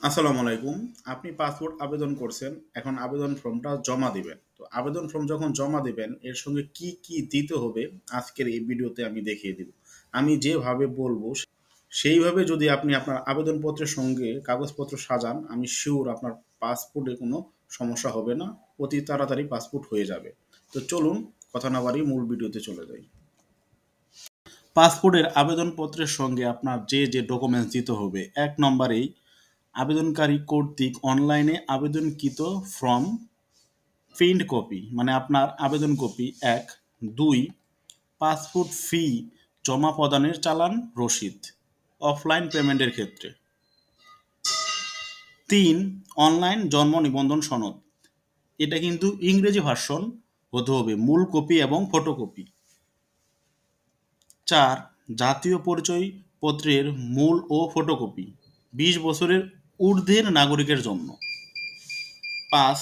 আসসালামু আলাইকুম। আপনি পাসপোর্ট আবেদন করছেন। এখন আবেদন ফর্মটা জমা দিবেন। তো আবেদন ফর্ম যখন জমা দিবেন, এর সঙ্গে কি, কি দিতে হবে আজকের এই ভিডিওতে আমি দেখিয়ে দিব। আমি যেভাবে বলবো সেইভাবে যদি আপনি আপনার আবেদনপত্রের সঙ্গে কাগজপত্র সাজান, আমি সিউর আপনার পাসপোর্টে কোনো সমস্যা হবে না। অতি তাড়াতাড়ি পাসপোর্ট হয়ে যাবে। তো চলুন কথা না বাড়িয়ে মূল ভিডিওতে চলে যাই। পাসপোর্টের আবেদনপত্রের সঙ্গে আপনার যে ডকুমেন্টস দিতে হবে, ১ নম্বরেই আবেদনকারী কর্তৃক অনলাইনে আবেদনকৃত ফর্ম প্রিন্ট কপি, মানে আপনার আবেদন কপি ১। ২, পাসপোর্ট ফি জমা প্রদানের চালান রসিদ অফলাইন পেমেন্টের ক্ষেত্রে। ৩, অনলাইন জন্ম নিবন্ধন সনদ। এটা কিন্তু ইংরেজি ভার্সন হতে হবে, মূল কপি এবং ফটোকপি। ৪, জাতীয় পরিচয় পত্রের মূল ও ফটোকপি ২০ বছরের ঊর্ধ্বের নাগরিকের জন্য। ৫,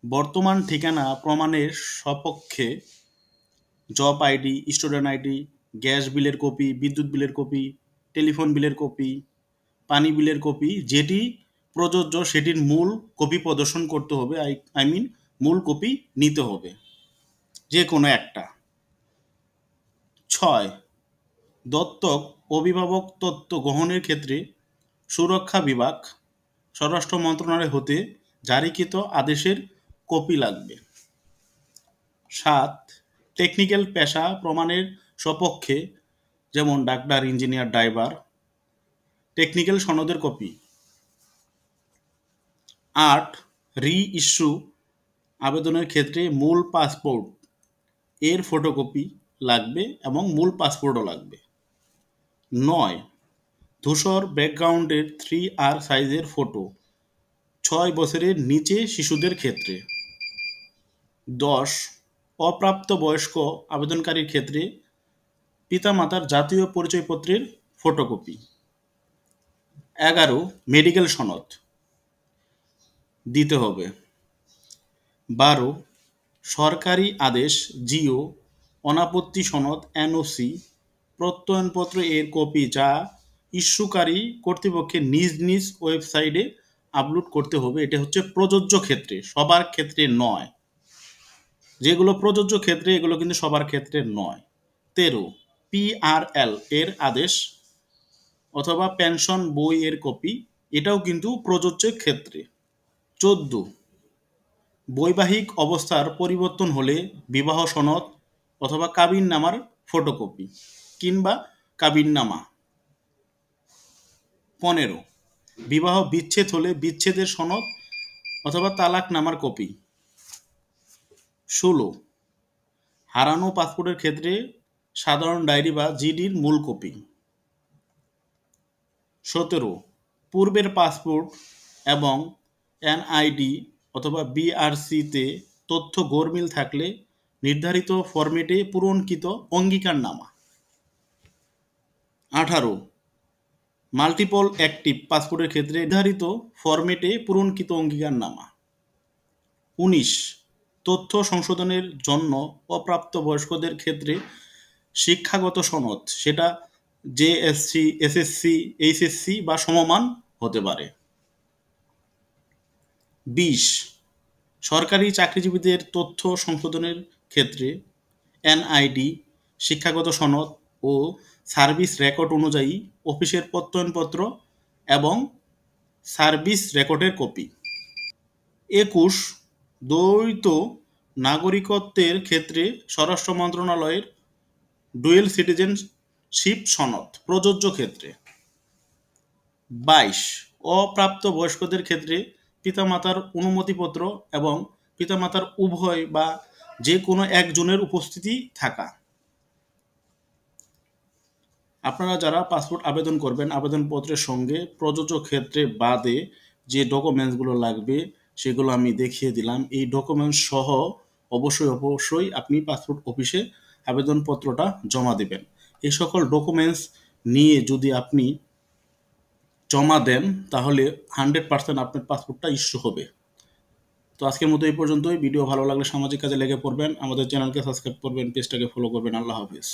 বর্তমান ঠিকানা প্রমাণের সপক্ষে job ID, student ID, gas বিলের কপি, বিদ্যুৎ বিলের কপি, টেলিফোন বিলের কপি, পানি বিলের কপি, যেটি প্রযোজ্য সেটির মূল কপি প্রদর্শন করতে হবে। আই মিন মূল কপি নিতে হবে, যে কোনো একটা। ৬, দত্তক অভিভাবক তথ্য গ্রহণের ক্ষেত্রে সুরক্ষা বিভাগ, স্বরাষ্ট্র মন্ত্রণালয় হতে জারিকৃত আদেশের কপি লাগবে। ৭, টেকনিক্যাল পেশা প্রমাণের সপক্ষে, যেমন ডাক্তার, ইঞ্জিনিয়ার, ড্রাইভার, টেকনিক্যাল সনদের কপি। ৮, রি ইস্যু আবেদনের ক্ষেত্রে মূল পাসপোর্ট এর ফটোকপি লাগবে এবং মূল পাসপোর্টও লাগবে। ৯, ধূসর ব্যাকগ্রাউন্ডের 3R সাইজের ফটো ৬ বছরের নিচে শিশুদের ক্ষেত্রে। ১০, অপ্রাপ্তবয়স্ক আবেদনকারীর ক্ষেত্রে পিতামাতার জাতীয় পরিচয়পত্রের ফটোকপি। ১১, মেডিকেল সনদ দিতে হবে। ১২, সরকারি আদেশ জিও, অনাপত্তি সনদ এনওসি, প্রত্যয়নপত্র এর কপি যা ইস্যুকারী কর্তৃপক্ষের নিজ নিজ ওয়েবসাইটে আপলোড করতে হবে। এটা হচ্ছে প্রযোজ্য ক্ষেত্রে, সবার ক্ষেত্রে নয়। যেগুলো প্রযোজ্য ক্ষেত্রে এগুলো কিন্তু সবার ক্ষেত্রে নয়। ১৩, পিআরএল এর আদেশ অথবা পেনশন বই এর কপি, এটাও কিন্তু প্রযোজ্য ক্ষেত্রে। ১৪, বৈবাহিক অবস্থার পরিবর্তন হলে বিবাহ সনদ অথবা কাবিননামার ফটোকপি কিংবা কাবিননামা। ১৫, বিবাহ বিচ্ছেদ হলে বিচ্ছেদের সনদ অথবা তালাকনামার কপি। ১৬, হারানো পাসপোর্টের ক্ষেত্রে সাধারণ ডায়েরি বা জিডির মূল কপি। ১৭, পূর্বের পাসপোর্ট এবং এনআইডি অথবা বিআরসিতে তথ্য গোলমিল থাকলে নির্ধারিত ফরম্যাটে পূরণকৃত অঙ্গীকারনামা। ১৮, মাল্টিপল অ্যাক্টিভ পাসপোর্টের ক্ষেত্রে নির্ধারিত ফরম্যাটে পূরণকৃত অঙ্গীকারনামা। ১৯, তথ্য সংশোধনের জন্য অপ্রাপ্তবয়স্কদের ক্ষেত্রে শিক্ষাগত সনদ, সেটা জেএসসি, এসএসসি, এইচএসসি বা সমমান হতে পারে। ২০, সরকারি চাকরিজীবীদের তথ্য সংশোধনের ক্ষেত্রে এনআইডি, শিক্ষাগত সনদ ও সার্ভিস রেকর্ড অনুযায়ী অফিসের প্রত্যয়নপত্র এবং সার্ভিস রেকর্ডের কপি। ২১, দ্বৈত নাগরিকত্বের ক্ষেত্রে স্বরাষ্ট্র মন্ত্রণালয়ের ডুয়েল সিটিজেনশিপ সনদ প্রযোজ্য ক্ষেত্রে। ২২, অপ্রাপ্তবয়স্কদের ক্ষেত্রে পিতামাতার অনুমতিপত্র এবং পিতামাতার উভয় বা যে কোনো একজনের উপস্থিতি থাকা। আপনারা যারা পাসপোর্ট আবেদন করবেন, আবেদনপত্রের সঙ্গে প্রযোজ্য ক্ষেত্রে বাদে যে ডকুমেন্টসগুলো লাগবে সেগুলো আমি দেখিয়ে দিলাম। এই ডকুমেন্টস সহ অবশ্যই আপনি পাসপোর্ট অফিসে আবেদনপত্রটা জমা দেবেন। এই সকল ডকুমেন্টস নিয়ে যদি আপনি জমা দেন তাহলে 100% আপনার পাসপোর্টটা ইস্যু হবে। তো আজকের মতো এই পর্যন্তই। ভিডিও ভালো লাগলে সামাজিক কাজে লেগে পড়বেন, আমাদের চ্যানেলকে সাবস্ক্রাইব করবেন, পেজটাকে ফলো করবেন। আল্লাহ হাফেজ।